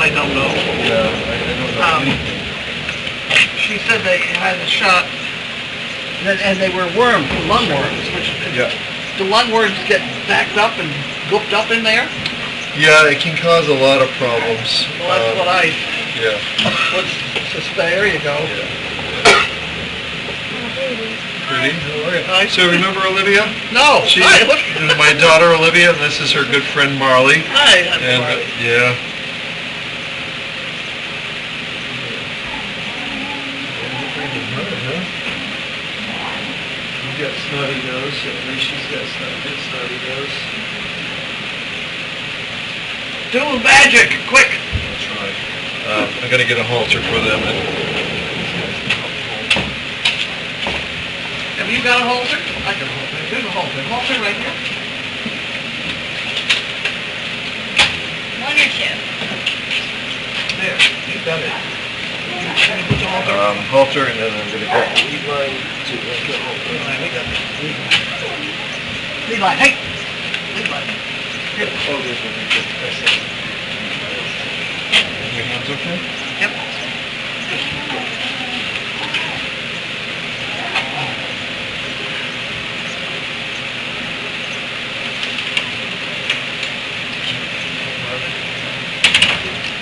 I don't know. Yeah, I don't know anything. She said they had a shot, and they were worms, lungworms, which Yeah. the lungworms get backed up and gooped up in there. Yeah, it can cause a lot of problems. Well, that's what I Yeah. would suspect. There you go. Pretty. How are you? Hi. So remember Olivia? No. She, Hi. Look. this is my daughter Olivia, and this is her good friend Marley. Hi. I'm And Marley. yeah. You got snotty nose. At least she's got good snotty nose. Do magic, quick. That's right. I got to get a halter for them. Have you got a halter? I can hold it. There's a halter. Halter right here. On your chin. There. You got it. Can you put the halter? Halter, and then I'm going to get lead line to the halter. Lead line, we got it. Lead line, hey! Lead line. Here. Oh, there's one. Your hands okay? Yep.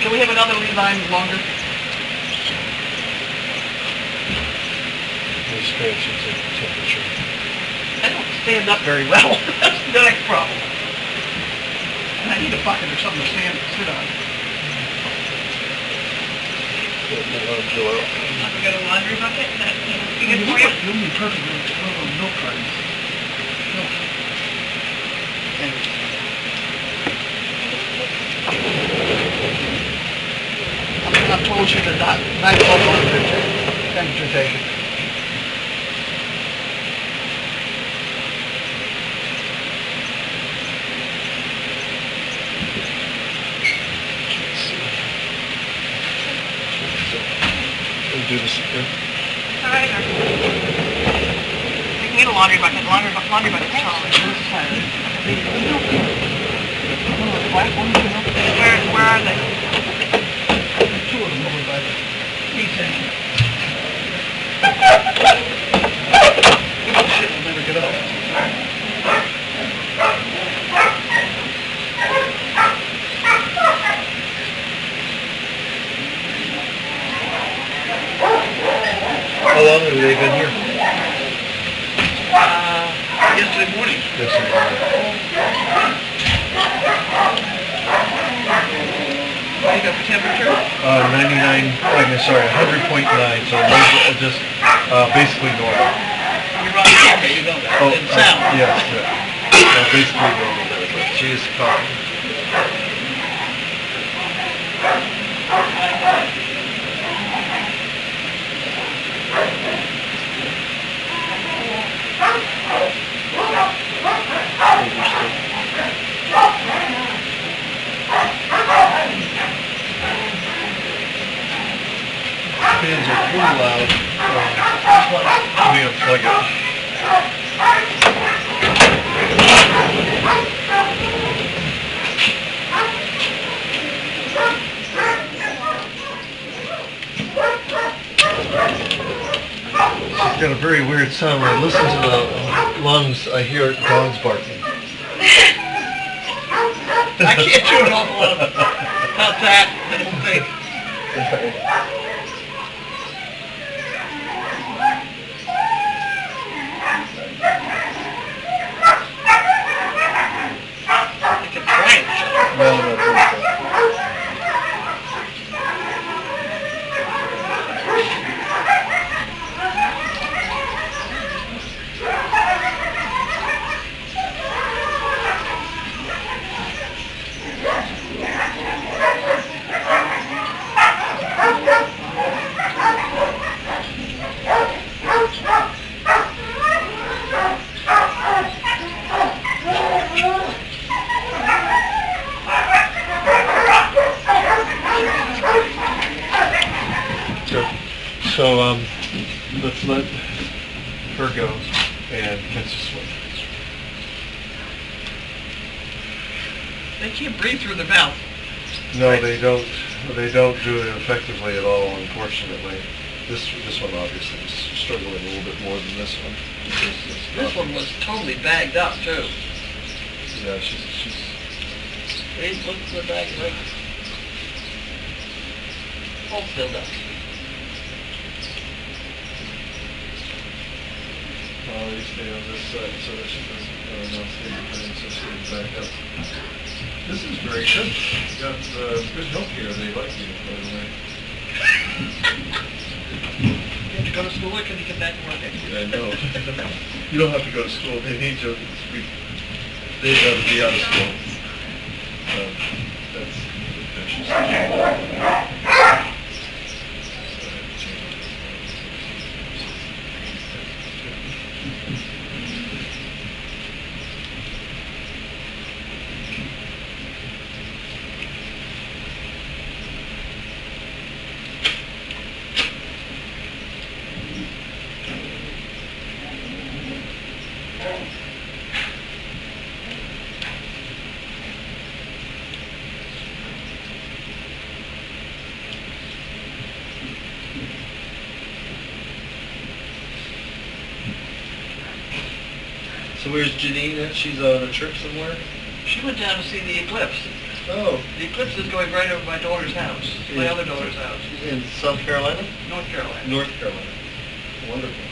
Can we have another lead line longer? Let me scratch it to temperature. I don't stand up very well. That's the next problem. And I need a bucket or something to sit on. Let the arm go out. We got a laundry bucket? That would be good for you? You'll be perfect with one of those milk cartons. Milk. Thanks. I told you to not go on the temperature taker. We'll do this again. All right. We can get a laundry bucket. Laundry bucket's solid. Where are they? Two of them over by the heat station. Shit will never get up. How long have they been here? Yesterday morning. Yesterday morning. What do you got for temperature? 99, sorry, 100.9, so just basically normal. You're on camera, you know that. And sound. Yeah, basically normal. She's coughing. Fans are pretty loud. Let me unplug it. It's got a very weird sound. When I listen to the lungs, I hear dogs barking. I can't do an awful lot about that, I don't think. I can try it. No, please don't. So let's let her go and catch a swim. They can't breathe through their mouth. No, they don't. They don't do it effectively at all, unfortunately. This one obviously is struggling a little bit more than this one. This one was totally bagged up too. Yeah, she's Hey, look at the bag, right? All filled up. you stay on this side so that she doesn't not stay behind, so she can back up. This is very good. You got good help here. They like you, by the way. You have to go to school or can you get back to work? I know. You don't have to go to school. They need you. They'd rather be out of school. That's So where's Janine at? She's on a trip somewhere? She went down to see the eclipse. Oh. The eclipse is going right over my daughter's house, my other daughter's house, In South Carolina? North Carolina. North Carolina. Wonderful.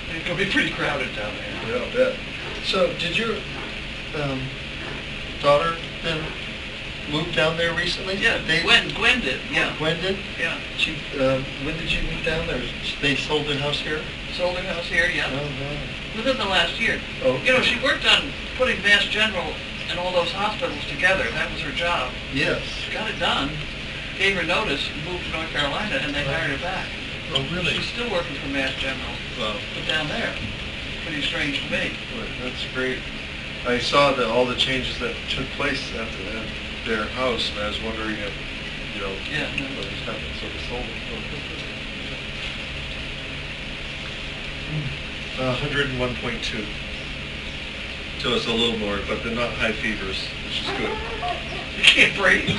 And it's going to be pretty crowded down there. Yeah, I'll bet. So did your daughter then move down there recently? Yeah, Gwen did, yeah. Gwen did? Yeah. She, when did she move down there? They sold their house here? Sold her house here, yeah. Oh, no. Within the last year. Oh. You know, she worked on putting Mass General and all those hospitals together. That was her job. Yes. She got it done, gave her notice, moved to North Carolina, and they hired her back. Oh, really? She's still working for Mass General, Wow. but down there. Pretty strange to me. Well, that's great. I saw that all the changes that took place at their house, and I was wondering if, Yeah. what was happening. So they sold it. 101.2. So it's a little more, but they're not high fevers, which is good. You can't breathe. Is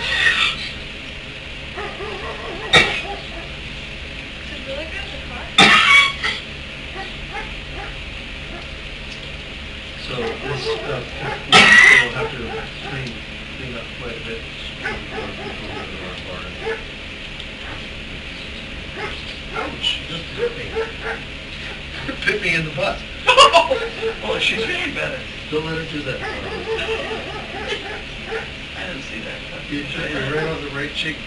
it really good, the car? So this, we'll have to clean up quite a bit. Ouch, just bit me. Bit me in the butt. Oh, she's feeling better. Don't let her do that. I didn't see that. You took her right on the right cheek.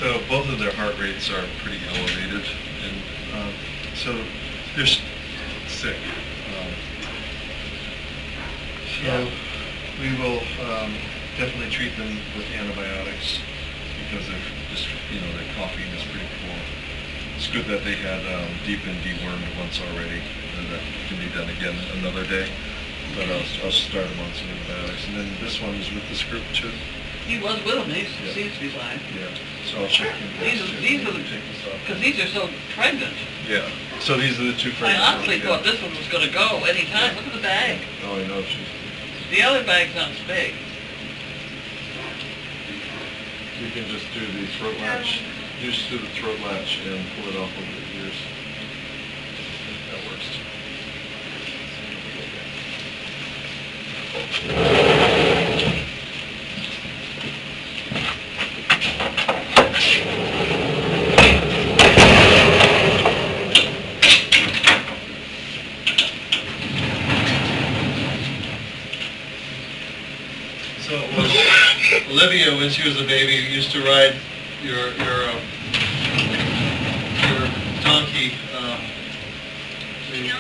So both of their heart rates are pretty elevated, and so they're sick. So we will definitely treat them with antibiotics because they're just, their coughing is pretty poor. It's good that they had deep and dewormed once already, and that can be done again another day. But I'll start them on some antibiotics, and then this one is with this group too. He was with him. He Yeah. seems to be fine. Yeah, so I'll check him. These are the, because these are so pregnant. Yeah, so these are the two I pregnant honestly ones, thought yeah. this one was going to go any time. Look at the bag. Oh, I know, she's, The other bag's not as big. you can just do the throat latch, just do the throat latch and pull it off over the ears. That works. So Olivia, when she was a baby, used to ride your donkey, the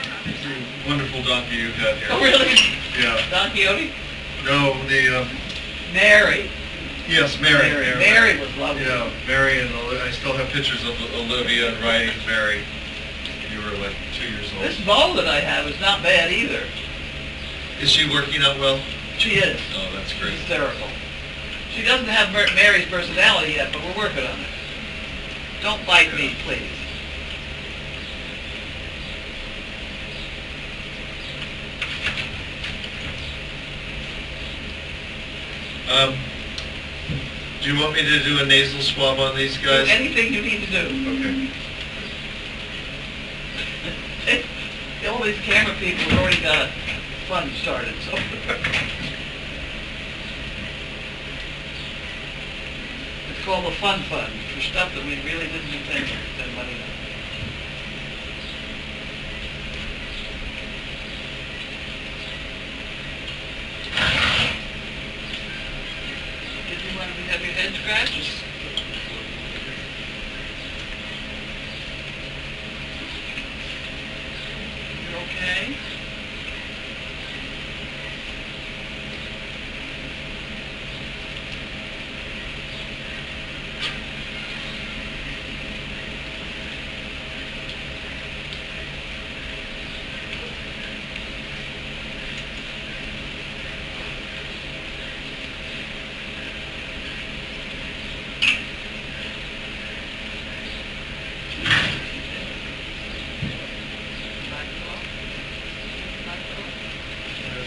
wonderful donkey you had here. Oh, really? Yeah, Don Quixote? no, Mary. yes, Mary. Mary was lovely. Yeah, Mary and I still have pictures of Olivia and writing Mary. You were like 2 years old. This bow that I have is not bad either. Is she working out well? She is. Oh, that's great. Hysterical. She doesn't have Mary's personality yet, but we're working on it. Don't bite me, please. Do you want me to do a nasal swab on these Do guys? anything you need to do. Okay. All these camera people have already got a fund started, so. It's called the Fun Fund, for stuff that we really didn't intend to spend money on. Did you want to have your head scratched? You're okay?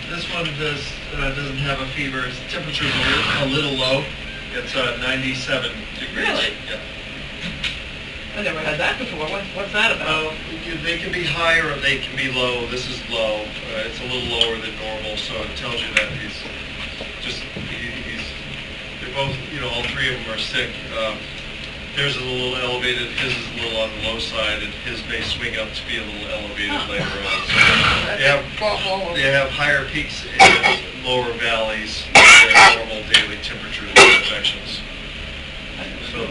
This one doesn't have a fever. Its temperature's a little low. It's 97 degrees. Really? Yeah. I never had that before. What's that about? They can be high or they can be low. This is low. It's a little lower than normal, so it tells you that he's they're both, all three of them are sick. Theirs is a little elevated, his is a little on the low side, and his may swing up to be a little elevated later on. So they have higher peaks and lower valleys than their normal daily temperatures and infections. So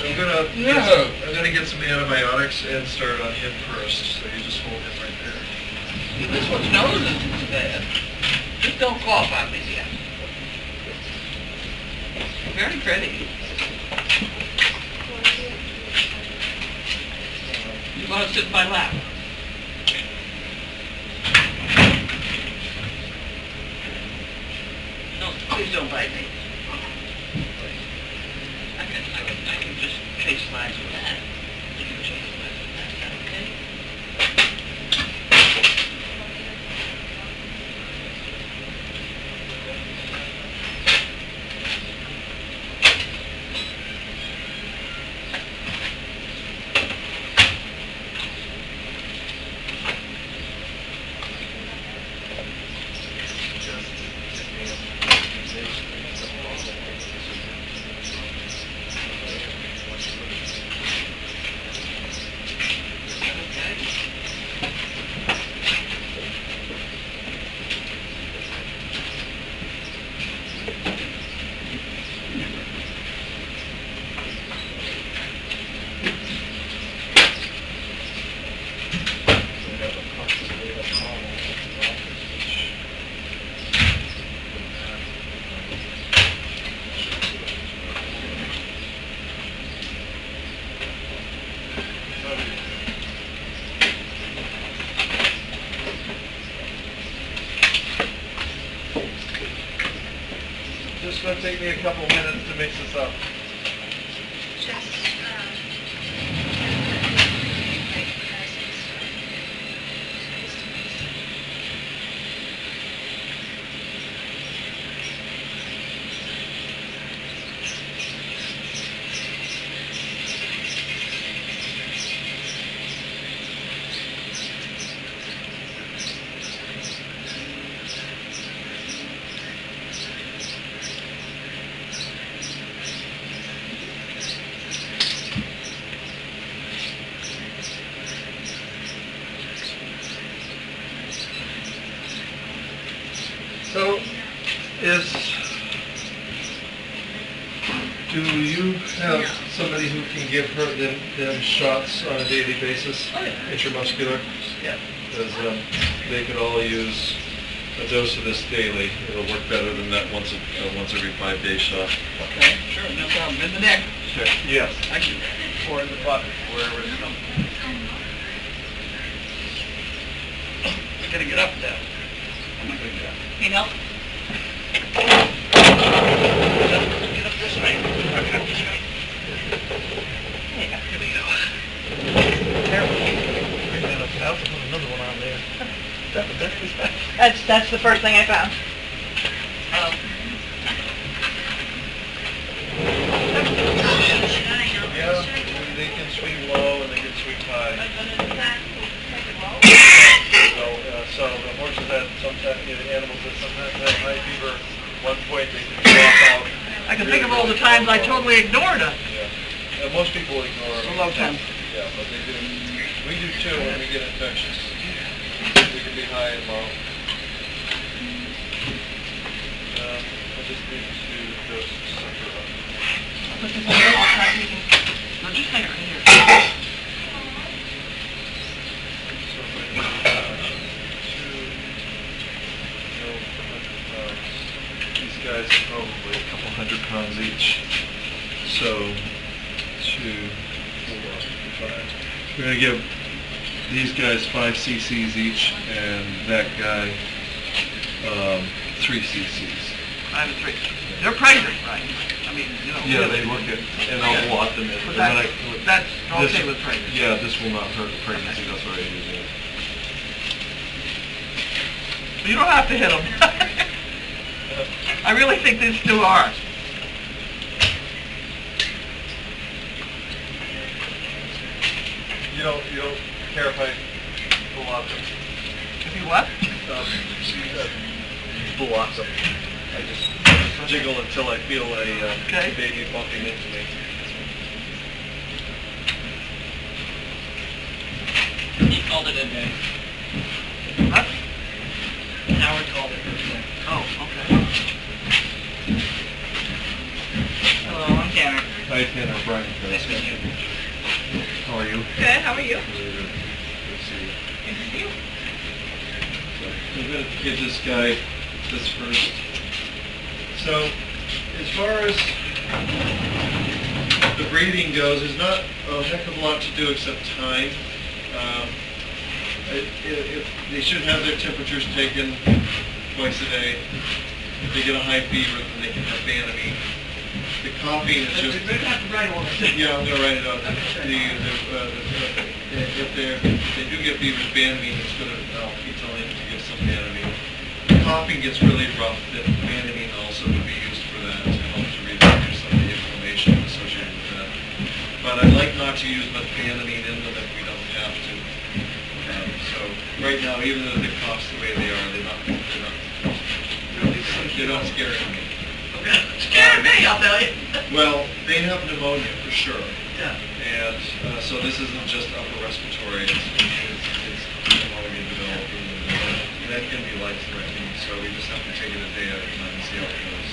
I'm gonna get some antibiotics and start on him first. So you just hold him right there. This one's nose isn't bad. Just don't cough on me yet. Very pretty. You want to sit in my lap? No, please don't bite me. I can just chase flies with that. You can chase flies with that. Is that okay? Just gonna take me a couple minutes to mix this up. So, do you have somebody who can give her them shots on a daily basis? Oh, yeah. Intramuscular? Yeah. Because they could all use a dose of this daily. It'll work better than that once every 5-day shot. Okay, sure, no problem. In the neck. Sure. Yes. Thank you. Or in the butt, wherever it's coming. I gotta get up now. I'm not gonna get up. Need help? Get up this way. I'll get up this way. There you go. Here we go. Careful. Bring that up. I'll have to put another one on there. That's the first thing I found. Yeah, they can swing low and they can swing high. So the horses that sometimes, the animals that sometimes have high fever, one point they can drop out. I can think of all the times I totally ignored it. Yeah. Most people ignore A low time. Yeah, but they do. We do too when we get infections. We can be high and low. I just need to go center up. No, just hang right here. So if I do 2, 100 pounds. These guys are probably a couple 100 pounds each. So 2, 4, 5. We're going to give these guys 5 cc's each, and that guy 3 cc's. 5 and 3. They're pregnant, right? I mean, you know. Yeah, they look at, and I'll allot them in. But And then that's this- okay with pregnancy. Yeah, this will not hurt the pregnancy, that's what I do there. You don't have to hit them. I really think these two are. You don't care if I allot them? If you what? Blocks them. I just jiggle until I feel a Okay. baby bumping into me. He called it a day. What? Howard called it a day. Oh, okay. Hello, I'm Tanner. Hi, Tanner, Brian. Nice to meet you. How are you? Good, how are you? Really good. Good to see you. Good to see you. So, I'm going to give this guy this first. So, as far as the breeding goes, there's not a heck of a lot to do except time. They should have their temperatures taken twice a day. If they get a high fever, then they can have Banamine. The coughing is just... We're gonna have to write all this. Yeah, I'm going to write it out. If they do get fever, Banamine is going to, I'll keep telling them to get some Banamine. Coughing gets really rough, then Banamine also would be used for that to help to reduce some of the inflammation associated with that. But I'd like not to use much Banamine in them if we don't have to. So right now, even though they cough the way they are, they're not scaring me. Scared me, I'll tell you. Well, they have pneumonia for sure. Yeah. And so this isn't just upper respiratory, it's pneumonia developing. And that can be life-threatening, so we just have to take it a day at a time and see how it goes.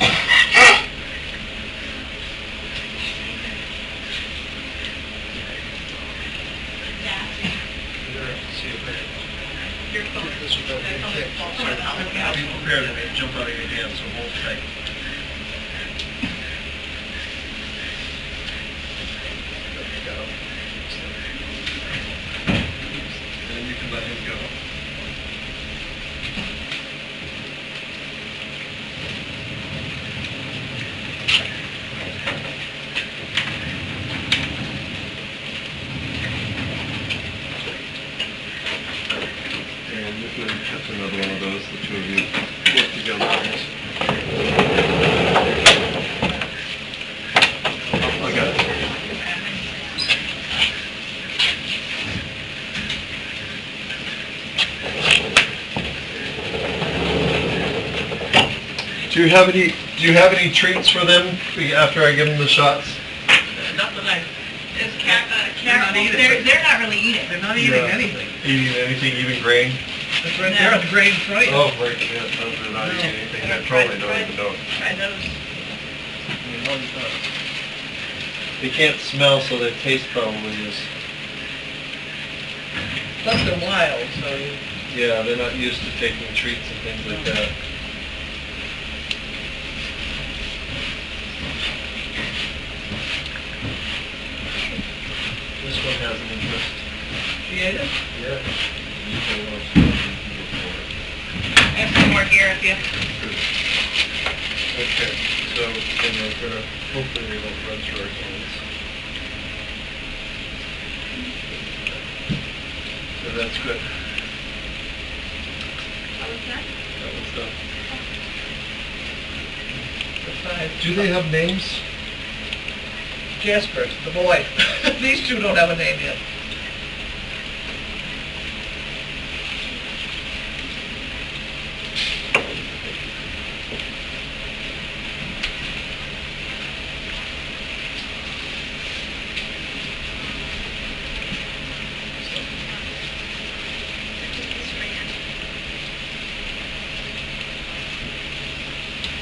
Your phone. This will go Be prepared to jump out of your hand, so hold tight. And you can let him go. And you can catch another one of those, the two of you work together on this. I got it. Do you have any treats for them after I give them the shots? Not that I, Is They're not eating. they're not really eating. they're not eating anything. Eating anything, even grain? That's right there on the grain tray. Oh, right, yeah, no, they're not eating anything, they probably don't even know. Try those. They can't smell, so their taste probably is. Plus they're wild, so Yeah, they're not used to taking treats and things like that. This one has an interest. She ate it? Yeah. Usually wants to go for it. I have some more here if you... Okay, so then we're gonna, hopefully we won't run through our goals. So that's good. How was that? That was done. That's nice. Do they have names? Jasper, the boy. These two don't have a name yet.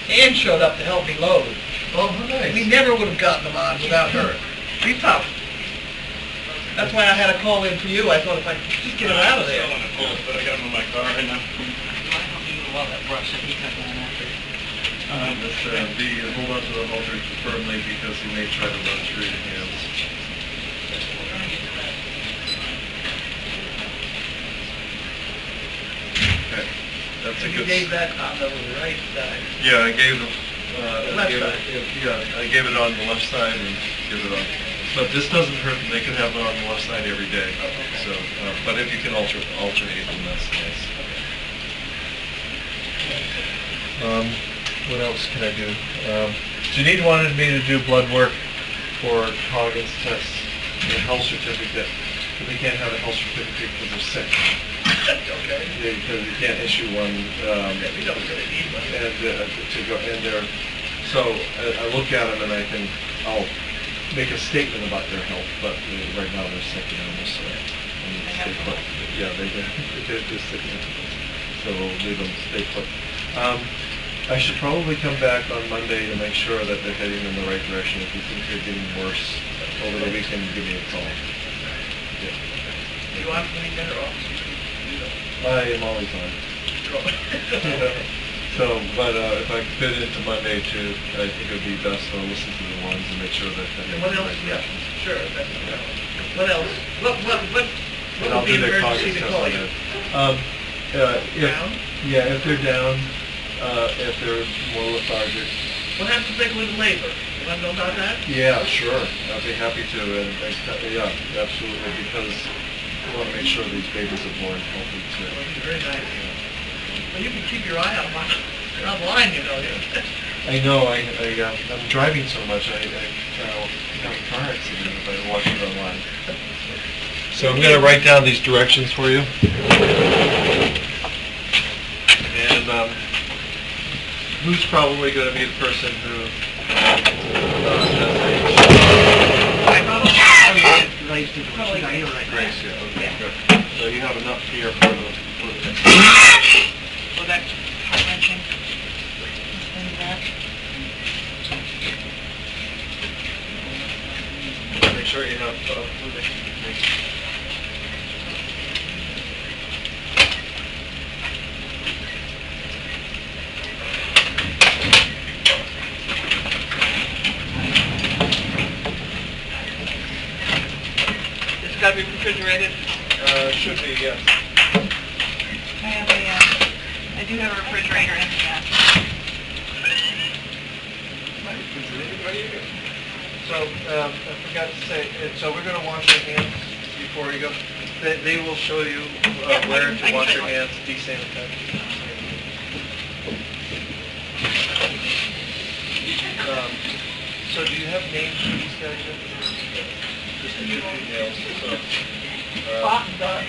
Ann showed up to help me load. Oh, how nice. We never would have gotten them on without her. She's tough. That's why I had a call in for you. I thought if I could just get her out of there. Still on the cold, but I got them in my car right now. I don't need a lot of that brush that he cut down after. Let's hold on to the halter firmly because he may try to run through your hands. We're gonna get to that. Okay, that's a You good. gave that on the right side. Yeah, I gave them. Left side. Yeah, I gave it on the left side and give it on. But this doesn't hurt. They can have it on the left side every day. Okay. So, but if you can alternate them, that's nice. What else can I do? Janine wanted me to do blood work for Coggins tests and a health certificate. But they can't have a health certificate because they're sick. Okay. Because you can't issue one. Yeah, we don't really need one. And to go in there. So I look at them and I'll make a statement about their health, but right now they're sick animals, so I need to stay put. Yeah, they're sick animals, so we'll leave them stay put. I should probably come back on Monday to make sure that they're heading in the right direction. If you think they're getting worse over the weekend, give me a call. Yeah. Do you want me better off? I am always on. So, but if I could fit it into Monday too, I think it would be best to listen to the ones and make sure that they're And what heading in the else? right Yeah, direction. sure. What else? What And I'll would be do an their emergency Coggins to test call on you? that. Down? Yeah, if they're down, if they're more lethargic. What happens if they go into labor? You want to know about that? Yeah, sure. I'd be happy to, and yeah, absolutely, because we want to make sure these babies are born healthy too. Well, it's very nice. Well, you can keep your eye out on, you're online, you know. I know, I'm driving so much, I have a car accident if I watch it online. So I'm going to write down these directions for you. And who's probably going to be the person who has I probably raised it, she's not here right now. Grace, yeah, okay, Yeah. good. So you have enough here for the Well, that's heart-wrenching. This thing back. make sure you have, It's got to be refrigerated. should be, yes. I have I do have a refrigerator in that. So, I forgot to say, so we're going to wash your hands before you go. They will show you Yeah, where I to can wash show your you. hands, desanitize. So do you have names for these guys yet? Just a few details, so. Spot and dark.